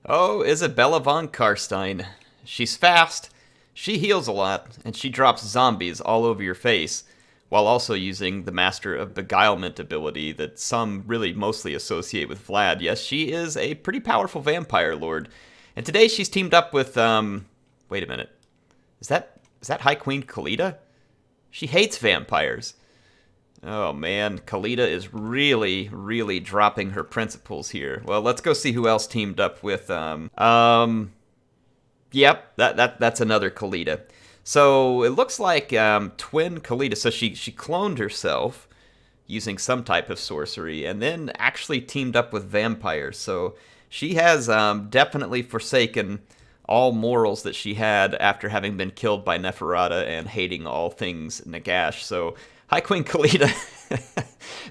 Oh, Isabella von Karstein. She's fast, she heals a lot, and she drops zombies all over your face, while also using the Master of Beguilement ability that some really mostly associate with Vlad. Yes, she is a pretty powerful vampire lord. And today she's teamed up with, wait a minute. Is that High Queen Khalida? She hates vampires. Oh man, Khalida is really, really dropping her principles here. Well, let's go see who else teamed up with. Yep, that's another Khalida. So it looks like twin Khalida. So she cloned herself using some type of sorcery, and then actually teamed up with vampires. So she has definitely forsaken all morals that she had after having been killed by Neferata and hating all things Nagash. So High Queen Khalida,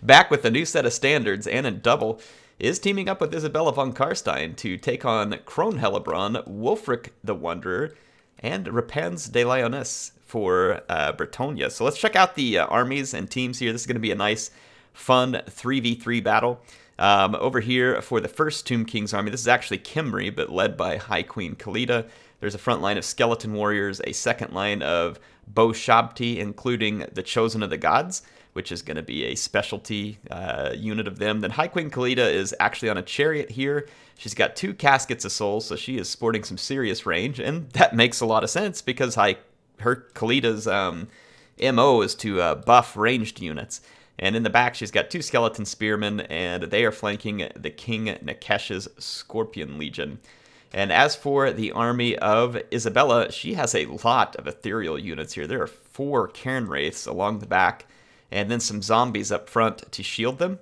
back with a new set of standards and in double, is teaming up with Isabella von Karstein to take on Kronhelebron, Wulfric the Wanderer, and Rapens de Lyonesse for Bretonia. So let's check out the armies and teams here. This is going to be a nice, fun 3v3 battle. Over here for the first Tomb King's army, this is actually Kimri, but led by High Queen Khalida. There's a front line of skeleton warriors, a second line of Bo-Shabti, including the Chosen of the Gods, which is going to be a specialty unit of them. Then High Queen Khalida is actually on a chariot here. She's got 2 Caskets of Souls, so she is sporting some serious range, and that makes a lot of sense because Khalida's MO is to buff ranged units. And in the back, she's got 2 Skeleton Spearmen, and they are flanking the King Nekesh's Scorpion Legion. And as for the army of Isabella, she has a lot of ethereal units here. There are 4 Cairn Wraiths along the back, and then some zombies up front to shield them.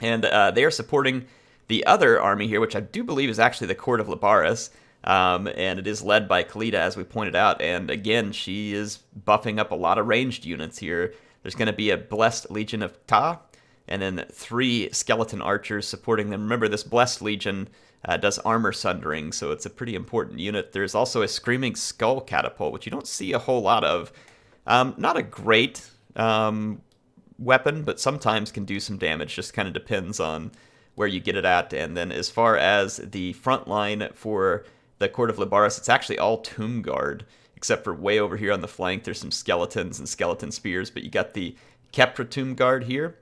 And they are supporting the other army here, which I do believe is actually the Court of Labaris. And it is led by Khalida, as we pointed out. And again, she is buffing up a lot of ranged units here. There's going to be a Blessed Legion of Ta, and then 3 Skeleton Archers supporting them. Remember, this Blessed Legion does armor sundering, so it's a pretty important unit. There's also a Screaming Skull Catapult, which you don't see a whole lot of. Not a great weapon, but sometimes can do some damage. Just kind of depends on where you get it at. And then as far as the front line for the Court of Labaris, it's actually all Tomb Guard, except for way over here on the flank. There's some skeletons and skeleton spears, but you got the Kepra Tomb Guard here,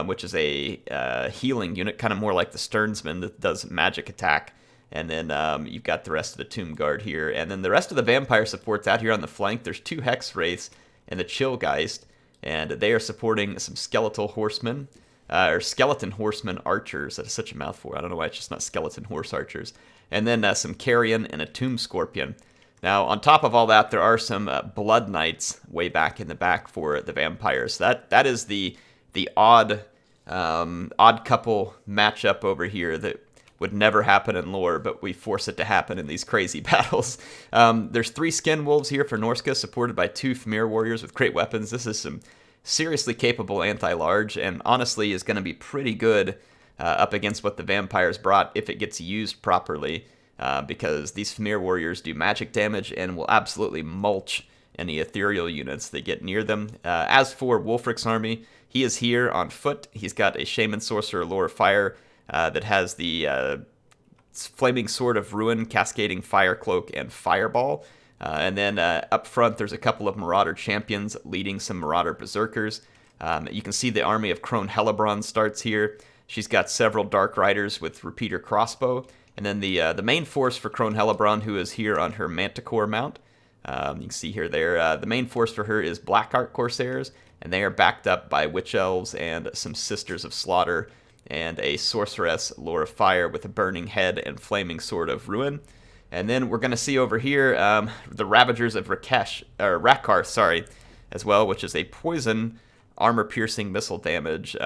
which is a healing unit, kind of more like the Stearnsman that does magic attack. And then you've got the rest of the Tomb Guard here. And then the rest of the vampire supports out here on the flank. There's 2 Hex Wraiths and the Chillgeist, and they are supporting some Skeletal Horsemen, or Skeleton Horsemen Archers. That is such a mouthful. I don't know why it's just not Skeleton Horse Archers. And then some Carrion and a Tomb Scorpion. Now, on top of all that, there are some Blood Knights way back in the back for the vampires. That is the odd couple matchup over here that would never happen in lore, but we force it to happen in these crazy battles. There's 3 Skin Wolves here for Norska, supported by 2 Fimir Warriors with great weapons. This is some seriously capable anti-large, and honestly is going to be pretty good up against what the vampires brought if it gets used properly. Because these Fimir Warriors do magic damage and will absolutely mulch any ethereal units that get near them. As for Wulfric's army, he is here on foot. He's got a Shaman Sorcerer Lore of Fire that has the Flaming Sword of Ruin, Cascading Fire Cloak, and Fireball. And then up front, there's a couple of Marauder Champions leading some Marauder Berserkers. You can see the army of Kronhelebron starts here. She's got several Dark Riders with Repeater Crossbow. And then the main force for Kronhelebron, who is here on her Manticore mount. You can see here there. The main force for her is Blackheart Corsairs, and they are backed up by Witch Elves and some Sisters of Slaughter, and a Sorceress Lore of Fire with a Burning Head and Flaming Sword of Ruin. And then we're going to see over here the Ravagers of Rakarth, as well, which is a poison armor-piercing missile damage.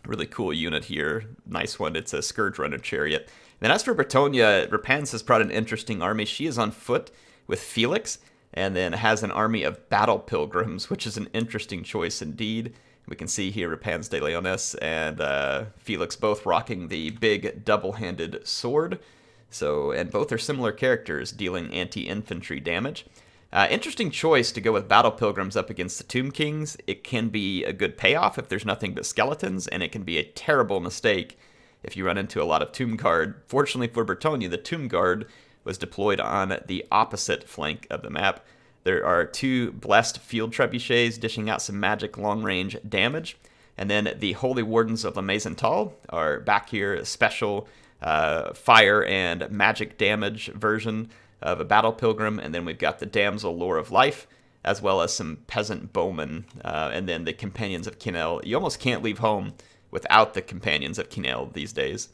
Really cool unit here. Nice one. It's a Scourge Runner Chariot. Then as for Bretonia, Rapens has brought an interesting army. She is on foot with Felix, and then has an army of Battle Pilgrims, which is an interesting choice indeed. We can see here Rapens de Lyonesse and Felix both rocking the big double-handed sword. And both are similar characters, dealing anti-infantry damage. Interesting choice to go with Battle Pilgrims up against the Tomb Kings. It can be a good payoff if there's nothing but skeletons, and it can be a terrible mistake if you run into a lot of Tomb Guard. Fortunately for Bretonnia, the Tomb Guard was deployed on the opposite flank of the map. There are 2 Blessed Field Trebuchets dishing out some magic long-range damage. And then the Holy Wardens of La Maisontal are back here, a special fire and magic damage version of a Battle Pilgrim. And then we've got the Damsel Lore of Life, as well as some Peasant Bowmen, and then the Companions of Kinel. You almost can't leave home without the Companions of Kinel these days.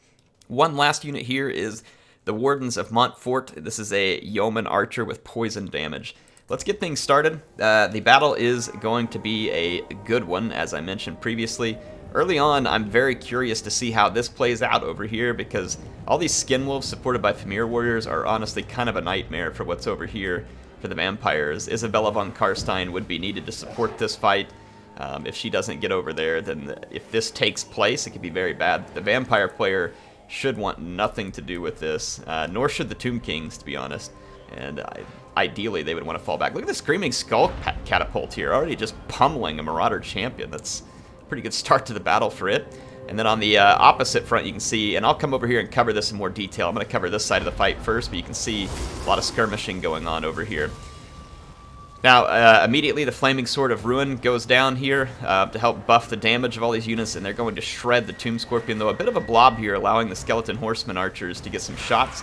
One last unit here is the Wardens of Montfort. This is a Yeoman Archer with poison damage. Let's get things started. The battle is going to be a good one, as I mentioned previously. Early on, I'm very curious to see how this plays out over here, because all these Skin Wolves supported by Famir Warriors are honestly kind of a nightmare for what's over here for the vampires. Isabella von Karstein would be needed to support this fight. If she doesn't get over there, then if this takes place, it could be very bad. The vampire player should want nothing to do with this, nor should the Tomb Kings, to be honest. And ideally, they would want to fall back. Look at the Screaming Skull catapult here, already just pummeling a Marauder champion. That's a pretty good start to the battle for it. And then on the opposite front, you can see, and I'll come over here and cover this in more detail. I'm going to cover this side of the fight first, but you can see a lot of skirmishing going on over here. Now, immediately, the Flaming Sword of Ruin goes down here to help buff the damage of all these units, and they're going to shred the Tomb Scorpion, though a bit of a blob here, allowing the Skeleton Horseman archers to get some shots.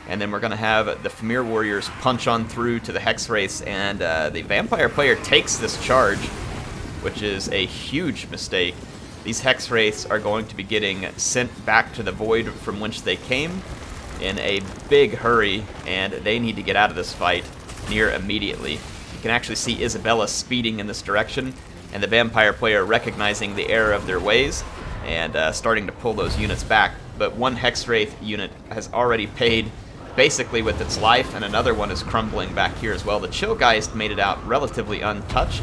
And then we're going to have the Famir Warriors punch on through to the Hex Wraiths, and the Vampire player takes this charge, which is a huge mistake. These Hex Wraiths are going to be getting sent back to the Void from which they came in a big hurry, and they need to get out of this fight near immediately. You can actually see Isabella speeding in this direction, and the Vampire player recognizing the error of their ways and starting to pull those units back. But one Hex Wraith unit has already paid basically with its life, and another one is crumbling back here as well. The Chillgeist made it out relatively untouched,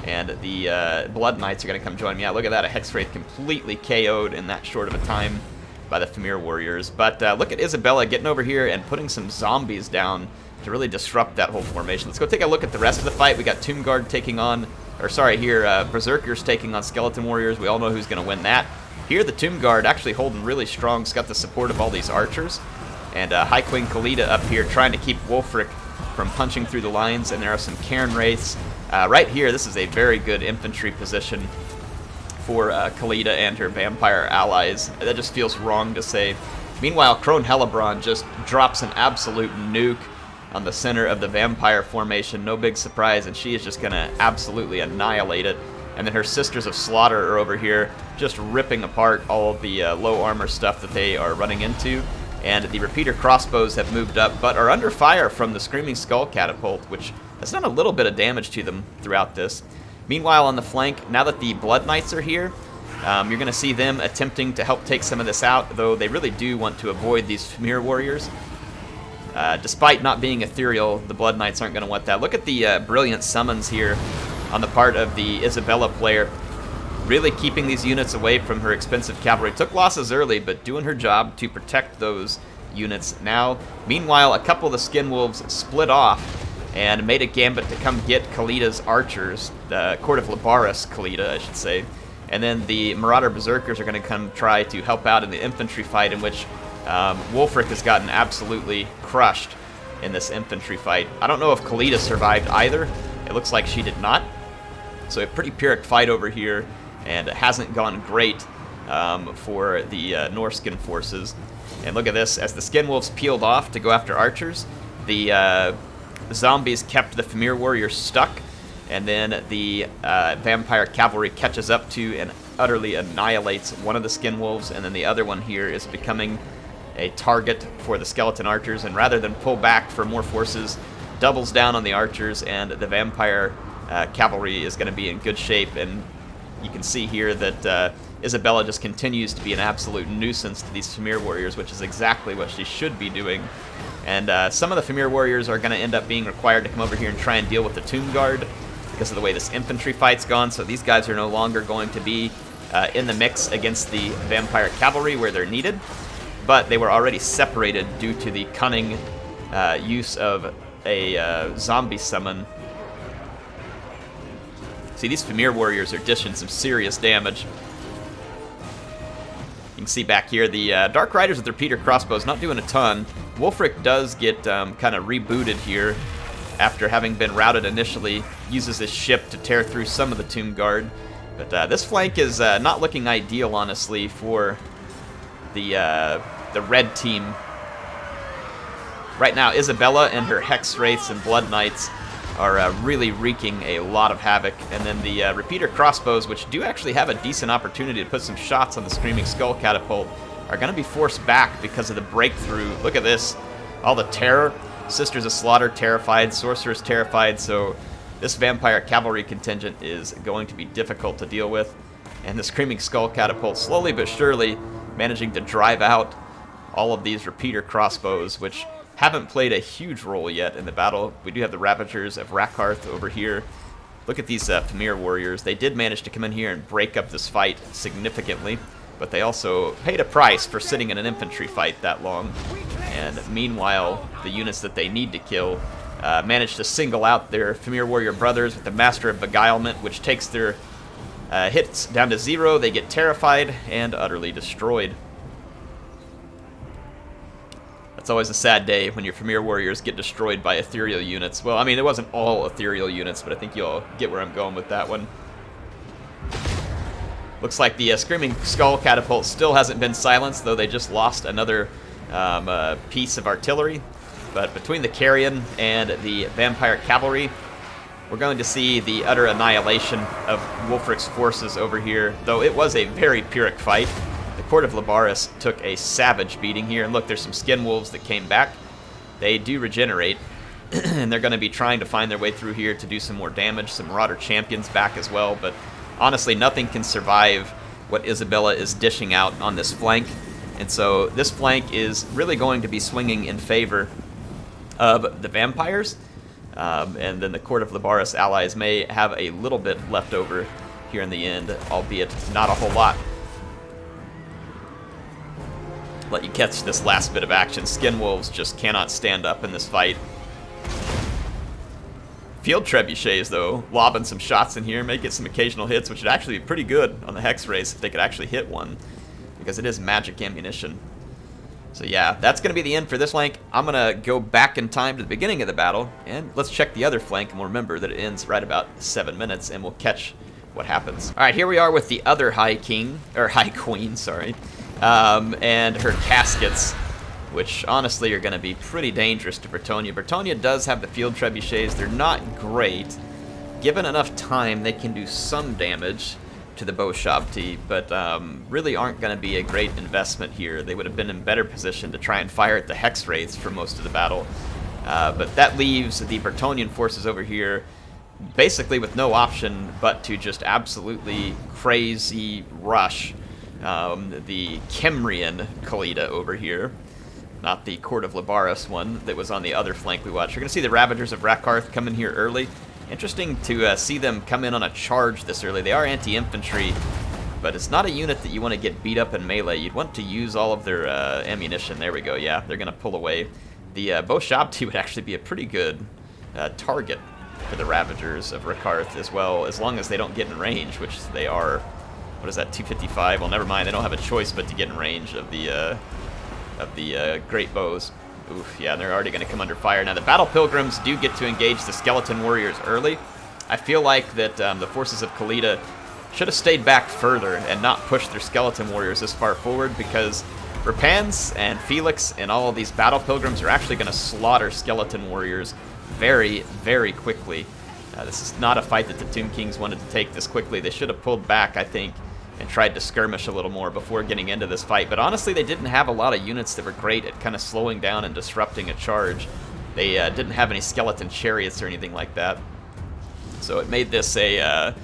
and the Blood Knights are going to come join me out. Look at that, a Hex Wraith completely KO'd in that short of a time by the Famir Warriors. But look at Isabella getting over here and putting some zombies down to really disrupt that whole formation. Let's go take a look at the rest of the fight. We got Tomb Guard taking on, or sorry, here, Berserkers taking on Skeleton Warriors. We all know who's going to win that. Here, the Tomb Guard actually holding really strong. It's got the support of all these archers. And High Queen Khalida up here trying to keep Wulfric from punching through the lines, and there are some Cairn Wraiths. Right here, this is a very good infantry position for Khalida and her vampire allies. That just feels wrong to say. Meanwhile, Crone Hellebron just drops an absolute nuke on the center of the vampire formation. No big surprise, and she is just going to absolutely annihilate it. And then her Sisters of Slaughter are over here just ripping apart all of the low armor stuff that they are running into. And the repeater crossbows have moved up, but are under fire from the Screaming Skull catapult, which has done a little bit of damage to them throughout this. Meanwhile, on the flank, now that the Blood Knights are here, you're going to see them attempting to help take some of this out, though they really do want to avoid these Famir Warriors. Despite not being ethereal, the Blood Knights aren't going to want that. Look at the brilliant summons here on the part of the Isabella player, really keeping these units away from her expensive cavalry. Took losses early, but doing her job to protect those units now. Meanwhile, a couple of the Skin Wolves split off and made a gambit to come get Khalida's archers, the Court of Labaris Khalida, I should say. And then the Marauder Berserkers are going to come try to help out in the infantry fight, in which Wulfric has gotten absolutely crushed in this infantry fight. I don't know if Khalida survived either. It looks like she did not. So a pretty Pyrrhic fight over here, and it hasn't gone great for the Norskin forces. And look at this, as the Skin Wolves peeled off to go after archers, the zombies kept the Famir Warriors stuck, and then the Vampire Cavalry catches up to and utterly annihilates one of the Skin Wolves, and then the other one here is becoming a target for the Skeleton Archers, and rather than pull back for more forces, doubles down on the archers, and the Vampire Cavalry is going to be in good shape. And you can see here that Isabella just continues to be an absolute nuisance to these Famir Warriors, which is exactly what she should be doing. And some of the Famir Warriors are going to end up being required to come over here and try and deal with the Tomb Guard because of the way this infantry fight's gone. So these guys are no longer going to be in the mix against the Vampire Cavalry where they're needed. But they were already separated due to the cunning use of a zombie summon. See, these Famir Warriors are dishing some serious damage. You can see back here the Dark Riders with their repeater crossbows not doing a ton. Wulfric does get kind of rebooted here after having been routed initially. Uses his ship to tear through some of the Tomb Guard. But this flank is not looking ideal, honestly, for the red team. Right now, Isabella and her Hex Wraiths and Blood Knights are really wreaking a lot of havoc. And then the repeater crossbows, which do actually have a decent opportunity to put some shots on the Screaming Skull Catapult, are going to be forced back because of the breakthrough. Look at this. All the terror. Sisters of Slaughter terrified. Sorcerers terrified. So this Vampire Cavalry contingent is going to be difficult to deal with. And the Screaming Skull Catapult slowly but surely managing to drive out all of these repeater crossbows, which haven't played a huge role yet in the battle. We do have the Ravagers of Rakarth over here. Look at these Pamir warriors. They did manage to come in here and break up this fight significantly, but they also paid a price for sitting in an infantry fight that long. And meanwhile, the units that they need to kill managed to single out their Pamir warrior brothers with the Master of Beguilement, which takes their hits down to 0. They get terrified and utterly destroyed. It's always a sad day when your Pamir warriors get destroyed by ethereal units. Well, I mean, it wasn't all ethereal units, but I think you'll get where I'm going with that one. Looks like the Screaming Skull Catapult still hasn't been silenced, though they just lost another piece of artillery. But between the Carrion and the Vampire Cavalry, we're going to see the utter annihilation of Wulfric's forces over here, though it was a very Pyrrhic fight. The Court of Labaris took a savage beating here, and look, there's some Skin Wolves that came back. They do regenerate, and they're going to be trying to find their way through here to do some more damage. Some Marauder Champions back as well, but honestly, nothing can survive what Isabella is dishing out on this flank, and so this flank is really going to be swinging in favor of the Vampires, and then the Court of Labaris allies may have a little bit left over here in the end, albeit not a whole lot. Let you catch this last bit of action. Skin Wolves just cannot stand up in this fight. Field Trebuchets, though, lobbing some shots in here, may get some occasional hits, which would actually be pretty good on the Hex Race if they could actually hit one, because it is magic ammunition. So yeah, that's going to be the end for this flank. I'm going to go back in time to the beginning of the battle, and let's check the other flank, and we'll remember that it ends right about 7 minutes, and we'll catch what happens. All right, here we are with the other High Queen, sorry. And her caskets, which honestly are going to be pretty dangerous to Bretonnia. Bretonnia does have the field trebuchets. They're not great. Given enough time, they can do some damage to the Beauchabti, but really aren't going to be a great investment here. They would have been in better position to try and fire at the Hex Wraiths for most of the battle. But that leaves the Bretonnian forces over here basically with no option but to just absolutely crazy rush the Kemrian Khalida over here, not the Court of Labaris one that was on the other flank we watched. You're going to see the Ravagers of Rakarth come in here early. Interesting to see them come in on a charge this early. They are anti-infantry, but it's not a unit that you want to get beat up in melee. You'd want to use all of their ammunition. There we go, yeah, they're going to pull away. The Beauchabti would actually be a pretty good target for the Ravagers of Rakarth as well, as long as they don't get in range, which they are. What is that, 255? Well, never mind. They don't have a choice but to get in range of the Great Bows. Oof, yeah, they're already going to come under fire. Now, the Battle Pilgrims do get to engage the Skeleton Warriors early. I feel like that the forces of Khalida should have stayed back further and not pushed their Skeleton Warriors this far forward, because Rapans and Felix and all of these Battle Pilgrims are actually going to slaughter Skeleton Warriors very, very quickly. This is not a fight that the Tomb Kings wanted to take this quickly. They should have pulled back, I think, and tried to skirmish a little more before getting into this fight. But honestly, they didn't have a lot of units that were great at kind of slowing down and disrupting a charge. They didn't have any skeleton chariots or anything like that. So it made this a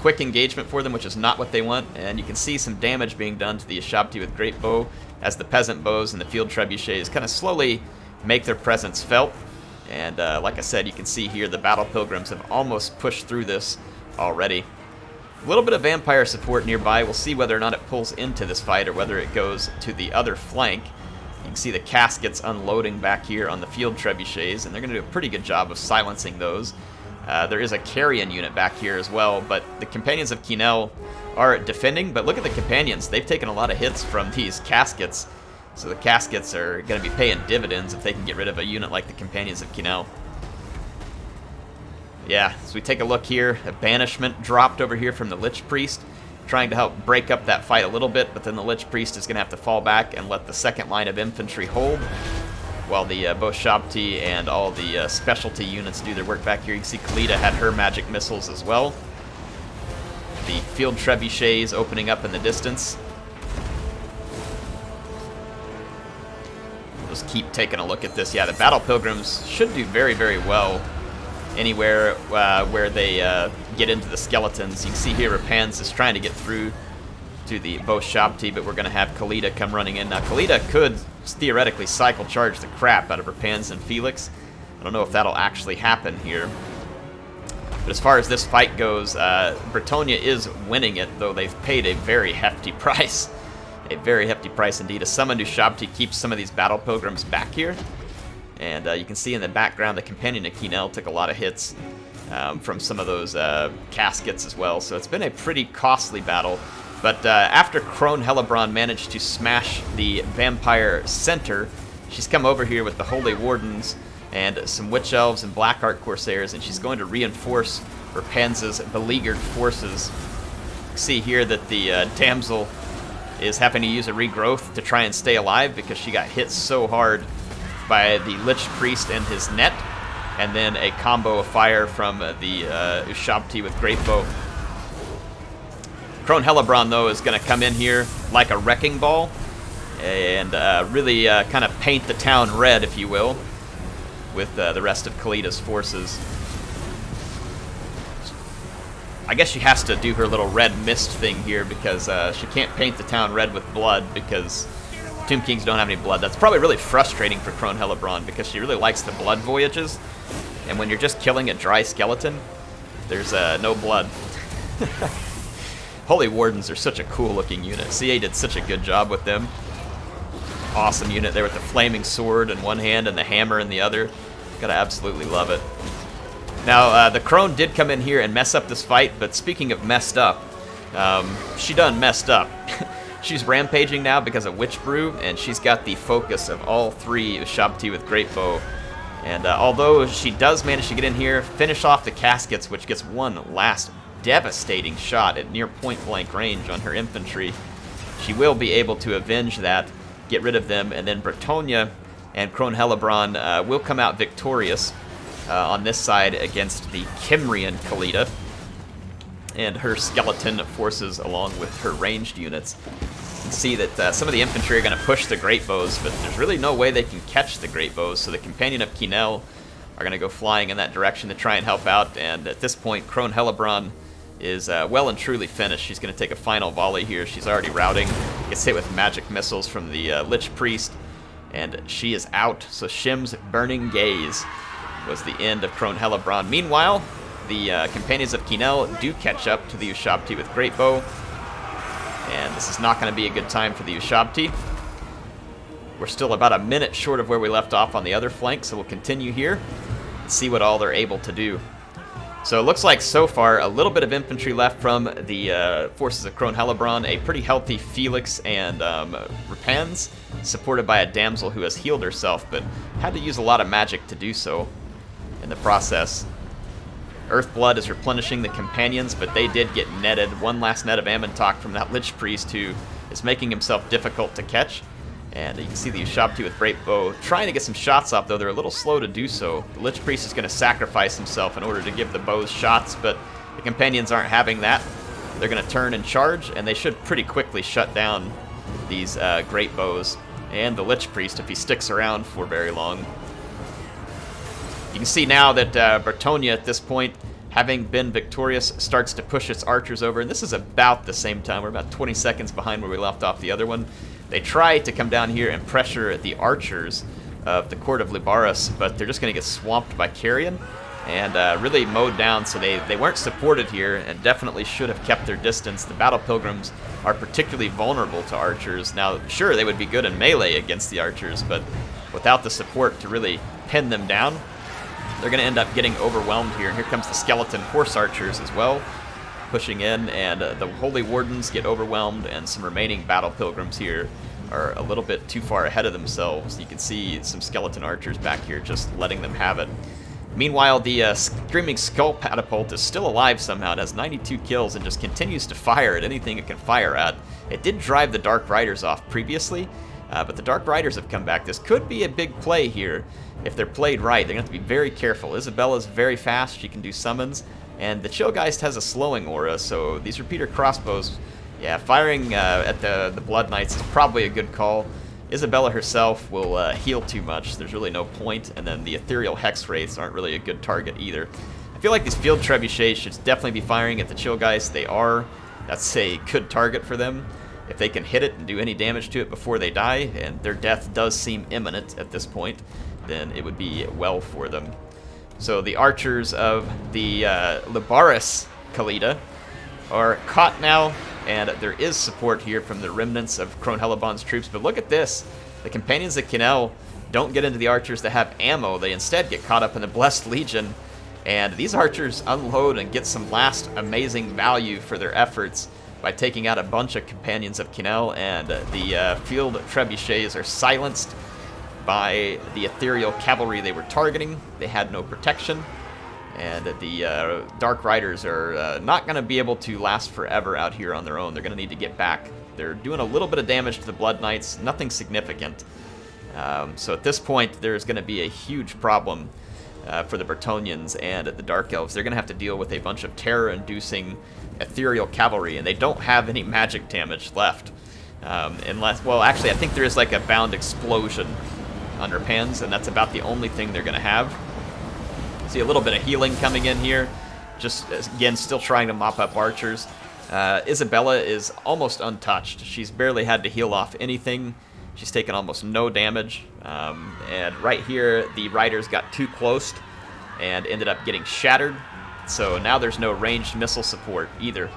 quick engagement for them, which is not what they want. And you can see some damage being done to the Ushabti with Great Bow as the Peasant Bows and the Field Trebuchets kind of slowly make their presence felt. And like I said, you can see here the Battle Pilgrims have almost pushed through this already. A little bit of Vampire support nearby. We'll see whether or not it pulls into this fight or whether it goes to the other flank. You can see the caskets unloading back here on the Field Trebuchets, and they're going to do a pretty good job of silencing those. There is a Carrion unit back here as well, but the Companions of Kinel are defending, but look at the companions. They've taken a lot of hits from these caskets, so the caskets are going to be paying dividends if they can get rid of a unit like the companions of Kinel. Yeah, so we take a look here. A banishment dropped over here from the Lich Priest, trying to help break up that fight a little bit, but then the Lich Priest is going to have to fall back and let the second line of infantry hold, while the both Shabti and all the specialty units do their work back here. You can see Khalida had her magic missiles as well. The field trebuchets opening up in the distance. Just keep taking a look at this. Yeah, the Battle Pilgrims should do very, very well anywhere where they get into the skeletons. You can see here Rapans is trying to get through to the both Shabti, but we're going to have Khalida come running in. Now, Khalida could theoretically cycle charge the crap out of Rapans and Felix. I don't know if that'll actually happen here. But as far as this fight goes, Bretonnia is winning it, though they've paid a very hefty price. A very hefty price indeed. A summoned Ushabti keeps some of these Battle Pilgrims back here. And you can see in the background the Companion of Kinel took a lot of hits from some of those caskets as well. So it's been a pretty costly battle. But after Crone Hellebron managed to smash the Vampire Center, she's come over here with the Holy Wardens and some Witch Elves and Black Art Corsairs, and she's going to reinforce Rapanza's beleaguered forces. See here that the Damsel is having to use a regrowth to try and stay alive because she got hit so hard by the Lich Priest and his net, and then a combo of fire from the Ushabti with Great Bow. Crone Hellebron, though, is going to come in here like a wrecking ball and really kind of paint the town red, if you will, with the rest of Khalida's forces. I guess she has to do her little red mist thing here because she can't paint the town red with blood because Tomb Kings don't have any blood. That's probably really frustrating for Crone Hellebron because she really likes the blood voyages, and when you're just killing a dry skeleton, there's no blood. Holy Wardens are such a cool looking unit. CA did such a good job with them. Awesome unit there with the flaming sword in one hand and the hammer in the other. Gotta absolutely love it. Now, the Crone did come in here and mess up this fight, but speaking of messed up, she done messed up. She's rampaging now because of Witch Brew, and she's got the focus of all three Ushabti with Great Bow. And although she does manage to get in here, finish off the caskets, which gets one last devastating shot at near point-blank range on her infantry, she will be able to avenge that, get rid of them, and then Bretonnia and Crone Hellebron will come out victorious on this side against the Kimrian Khalida and her skeleton forces along with her ranged units. You can see that some of the infantry are going to push the Great Bows, but there's really no way they can catch the Great Bows, so the Companion of Kinel are going to go flying in that direction to try and help out, and at this point Crone Hellebron is well and truly finished. She's going to take a final volley here. She's already routing. Gets hit with magic missiles from the Lich Priest, and she is out. So Shim's Burning Gaze was the end of Crone Hellebron. Meanwhile, the Companions of Kinel do catch up to the Ushabti with Great Bow, and this is not going to be a good time for the Ushabti. We're still about a minute short of where we left off on the other flank, so we'll continue here and see what all they're able to do. So it looks like so far a little bit of infantry left from the forces of Crone Hellebron, a pretty healthy Felix and Rapans, supported by a damsel who has healed herself, but had to use a lot of magic to do so in the process. Earthblood is replenishing the companions, but they did get netted. One last net of Amontok from that Lich Priest who is making himself difficult to catch. And you can see the Ushabti with Great Bow trying to get some shots off, though they're a little slow to do so. The Lich Priest is going to sacrifice himself in order to give the bows shots, but the companions aren't having that. They're going to turn and charge, and they should pretty quickly shut down these Great Bows and the Lich Priest if he sticks around for very long. You can see now that Bretonnia at this point, having been victorious, starts to push its archers over, and this is about the same time. We're about 20 seconds behind where we left off the other one. They try to come down here and pressure the archers of the Court of Libaris, but they're just going to get swamped by Carrion and really mowed down, so they weren't supported here and definitely should have kept their distance. The Battle Pilgrims are particularly vulnerable to archers. Now, sure, they would be good in melee against the archers, but without the support to really pin them down, they're going to end up getting overwhelmed here. And here comes the skeleton horse archers as well. pushing in, and the Holy Wardens get overwhelmed, and some remaining Battle Pilgrims here are a little bit too far ahead of themselves. You can see some Skeleton Archers back here just letting them have it. Meanwhile, the Screaming Skull Catapult is still alive somehow. It has 92 kills and just continues to fire at anything it can fire at. It did drive the Dark Riders off previously, but the Dark Riders have come back. This could be a big play here if they're played right. They're going to have to be very careful. Isabella's very fast. She can do summons. And the Chillgeist has a slowing aura, so these repeater crossbows, yeah, firing at the Blood Knights is probably a good call. Isabella herself will heal too much. There's really no point, and then the Ethereal Hex Wraiths aren't really a good target either. I feel like these Field Trebuchets should definitely be firing at the Chillgeist. They are. That's a good target for them. If they can hit it and do any damage to it before they die, and their death does seem imminent at this point, then it would be well for them. So the archers of the Labaris Khalida are caught now, and there is support here from the remnants of Crone Hellebaan's troops. But look at this. The Companions of Kinnell don't get into the archers that have ammo. They instead get caught up in the Blessed Legion. And these archers unload and get some last amazing value for their efforts by taking out a bunch of Companions of Kinnell. And the Field Trebuchets are silenced by the Ethereal Cavalry they were targeting. They had no protection. And the Dark Riders are not going to be able to last forever out here on their own. They're going to need to get back. They're doing a little bit of damage to the Blood Knights, nothing significant. So at this point, there's going to be a huge problem for the Bretonnians and the Dark Elves. They're going to have to deal with a bunch of terror-inducing Ethereal Cavalry, and they don't have any magic damage left. Unless, well, actually, I think there is like a bound explosion on her pans, and that's about the only thing they're going to have. See a little bit of healing coming in here. Just, again, still trying to mop up archers. Isabella is almost untouched. She's barely had to heal off anything. She's taken almost no damage. And right here, the riders got too close and ended up getting shattered. So now there's no ranged missile support either.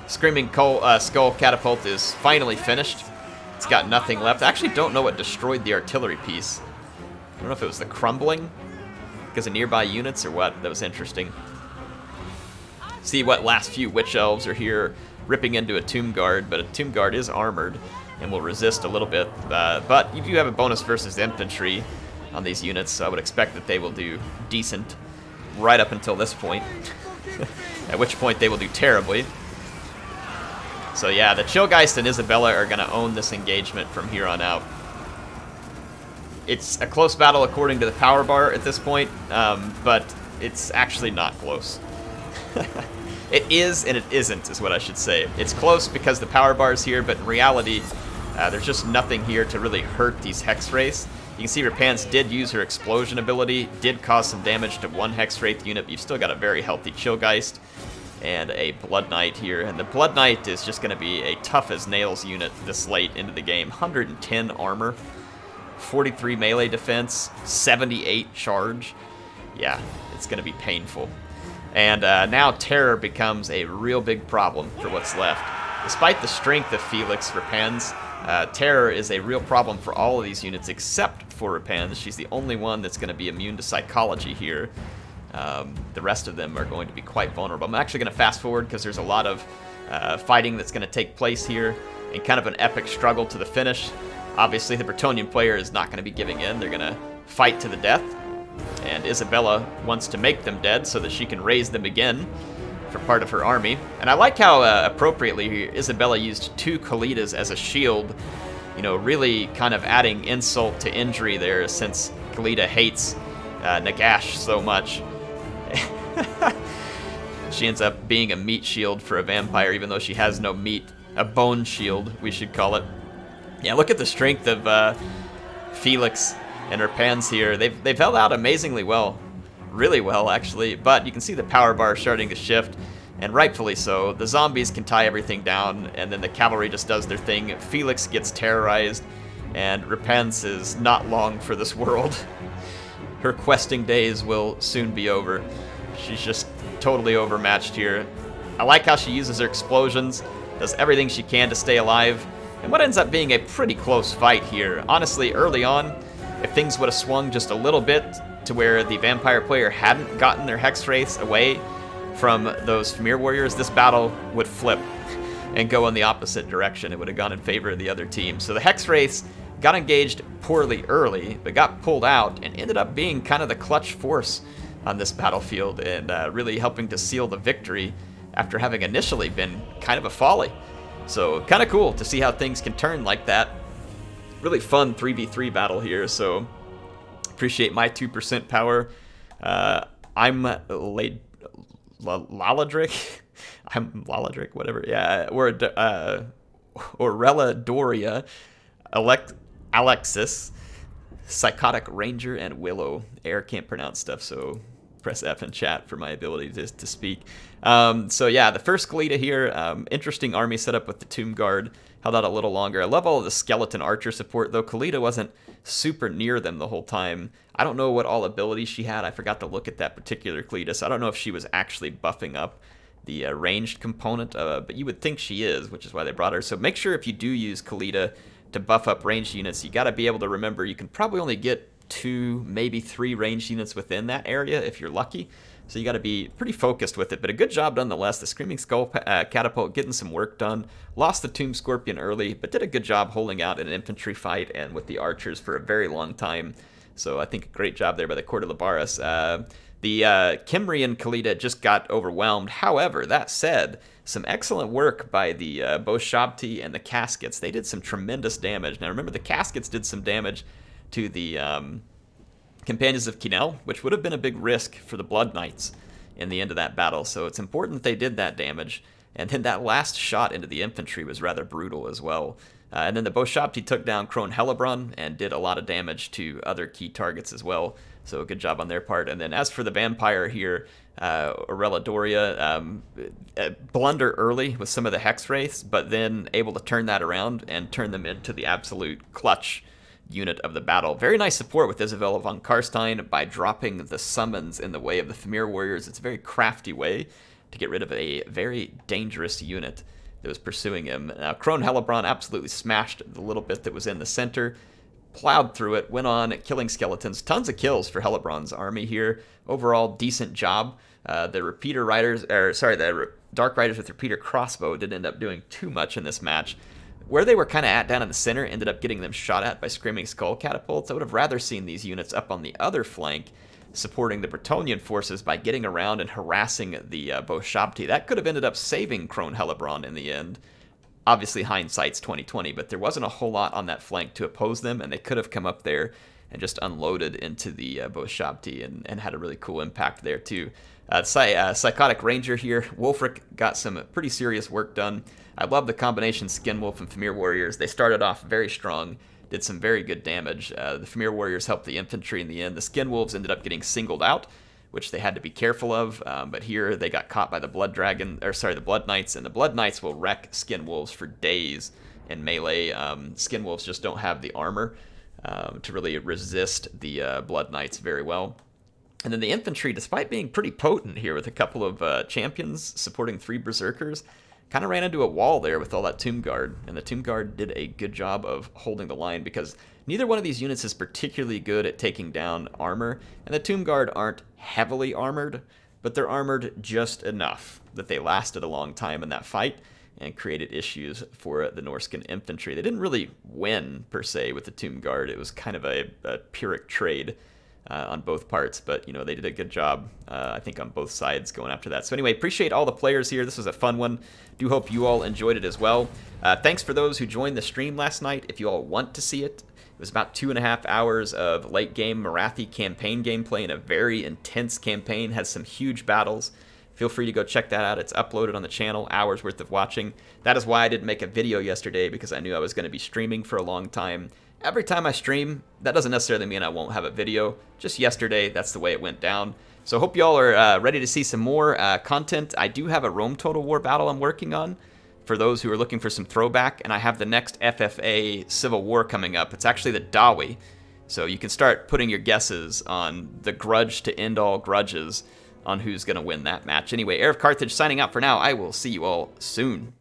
Screaming Skull Catapult is finally finished. It's got nothing left. I actually don't know what destroyed the artillery piece. I don't know if it was the crumbling because of nearby units or what. That was interesting. See what last few Witch Elves are here ripping into a Tomb Guard, but a Tomb Guard is armored and will resist a little bit. But you do have a bonus versus infantry on these units, so I would expect that they will do decent right up until this point, at which point they will do terribly. So yeah, the Chillgeist and Isabella are going to own this engagement from here on out. It's a close battle according to the power bar at this point, but it's actually not close. It is and it isn't, is what I should say. It's close because the power bar is here, but in reality, there's just nothing here to really hurt these Hex Wraiths. You can see Rapans did use her explosion ability, did cause some damage to one Hex Wraith unit, but you've still got a very healthy Chillgeist and a Blood Knight here. And the Blood Knight is just going to be a tough-as-nails unit this late into the game. 110 armor, 43 melee defense, 78 charge. Yeah, it's going to be painful. And now Terror becomes a real big problem for what's left. Despite the strength of Felix Rapans, Terror is a real problem for all of these units except for Rapans. She's the only one that's going to be immune to psychology here. The rest of them are going to be quite vulnerable. I'm actually going to fast forward because there's a lot of fighting that's going to take place here and kind of an epic struggle to the finish. Obviously, the Bretonnian player is not going to be giving in. They're going to fight to the death. And Isabella wants to make them dead so that she can raise them again for part of her army. And I like how appropriately Isabella used 2 Khalidas as a shield, you know, really kind of adding insult to injury there since Khalida hates Nagash so much. She ends up being a meat shield for a vampire, even though she has no meat. A bone shield, we should call it. Yeah, look at the strength of Felix and her pans here. They've held out amazingly well. Really well, actually. But you can see the power bar starting to shift, and rightfully so. The zombies can tie everything down, and then the cavalry just does their thing. Felix gets terrorized, and Repens is not long for this world. Her questing days will soon be over. She's just totally overmatched here. I like how she uses her explosions, does everything she can to stay alive, and what ends up being a pretty close fight here. Honestly, early on, if things would have swung just a little bit to where the vampire player hadn't gotten their Hex Wraiths away from those Fimir warriors, this battle would flip and go in the opposite direction. It would have gone in favor of the other team. So the Hex Wraiths got engaged poorly early, but got pulled out and ended up being kind of the clutch force on this battlefield and really helping to seal the victory after having initially been kind of a folly. So kind of cool to see how things can turn like that. Really fun 3v3 battle here, so appreciate my 2% power. I'm Laladric. I'm Laladric, whatever. Yeah, or Orella Doria, Alexis, Psychotic Ranger, and Willow. Air can't pronounce stuff, so press F in chat for my ability to speak. So yeah, the first Khalida here, interesting army setup with the Tomb Guard. Held out a little longer. I love all of the skeleton archer support, though Khalida wasn't super near them the whole time. I don't know what all abilities she had. I forgot to look at that particular Khalida, so I don't know if she was actually buffing up the ranged component, but you would think she is, which is why they brought her. So make sure if you do use Khalida to buff up ranged units, you got to be able to remember you can probably only get 2, maybe 3 ranged units within that area if you're lucky. So you got to be pretty focused with it, but a good job nonetheless. The Screaming Skull Catapult getting some work done. Lost the Tomb Scorpion early, but did a good job holding out in an infantry fight and with the archers for a very long time. So I think a great job there by the Court of Labaris. The Kimrian Khalida just got overwhelmed. However, that said, some excellent work by the Boshabti and the Caskets. They did some tremendous damage. Now remember, the Caskets did some damage to the Companions of Kinel, which would have been a big risk for the Blood Knights in the end of that battle. So it's important that they did that damage. And then that last shot into the infantry was rather brutal as well. And then the Boshabti took down Crone Hellebrun and did a lot of damage to other key targets as well. So good job on their part. And then as for the vampire here, Orella Doria, blunder early with some of the Hex Wraiths, but then able to turn that around and turn them into the absolute clutch unit of the battle. Very nice support with Isabella von Karstein by dropping the summons in the way of the Fimir warriors. It's a very crafty way to get rid of a very dangerous unit that was pursuing him. Now, Crone Hellebrun absolutely smashed the little bit that was in the center, plowed through it, went on killing skeletons. Tons of kills for Hellebrun's army here. Overall, decent job. The Repeater Riders, the Dark Riders with Repeater Crossbow didn't end up doing too much in this match. Where they were kind of at down in the center ended up getting them shot at by Screaming Skull Catapults. I would have rather seen these units up on the other flank supporting the Bretonnian forces by getting around and harassing the Boshabti. That could have ended up saving Crone Hellebrun in the end. Obviously, hindsight's 2020, but there wasn't a whole lot on that flank to oppose them, and they could have come up there and just unloaded into the Boshabti and had a really cool impact there too. Psychotic Ranger here. Wolfric got some pretty serious work done. I love the combination Skinwolf and Fimir Warriors. They started off very strong, did some very good damage. The Fimir Warriors helped the infantry in the end. The Skinwolves ended up getting singled out, which they had to be careful of. But here they got caught by the Blood Knights, and the Blood Knights will wreck Skinwolves for days in melee. Skinwolves just don't have the armor to really resist the Blood Knights very well. And then the infantry, despite being pretty potent here with a couple of champions supporting 3 berserkers, kind of ran into a wall there with all that Tomb Guard. And the Tomb Guard did a good job of holding the line because neither one of these units is particularly good at taking down armor. And the Tomb Guard aren't heavily armored, but they're armored just enough that they lasted a long time in that fight and created issues for the Norscan infantry. They didn't really win, per se, with the Tomb Guard. It was kind of a Pyrrhic trade on both parts, but they did a good job, I think, on both sides going after that. So anyway, appreciate all the players here. This was a fun one. Do hope you all enjoyed it as well. Thanks for those who joined the stream last night. If you all want to see it, it was about 2.5 hours of late game Morathi campaign gameplay in a very intense campaign. Has some huge battles. Feel free to go check that out. It's uploaded on the channel, hours worth of watching. That is why I didn't make a video yesterday, because I knew I was going to be streaming for a long time. Every time I stream, that doesn't necessarily mean I won't have a video. Just yesterday, that's the way it went down. So hope y'all are ready to see some more content. I do have a Rome Total War battle I'm working on for those who are looking for some throwback, and I have the next FFA Civil War coming up. It's actually the Dawi. So you can start putting your guesses on the grudge to end all grudges on who's going to win that match. Anyway, HeirofCarthage signing out for now. I will see you all soon.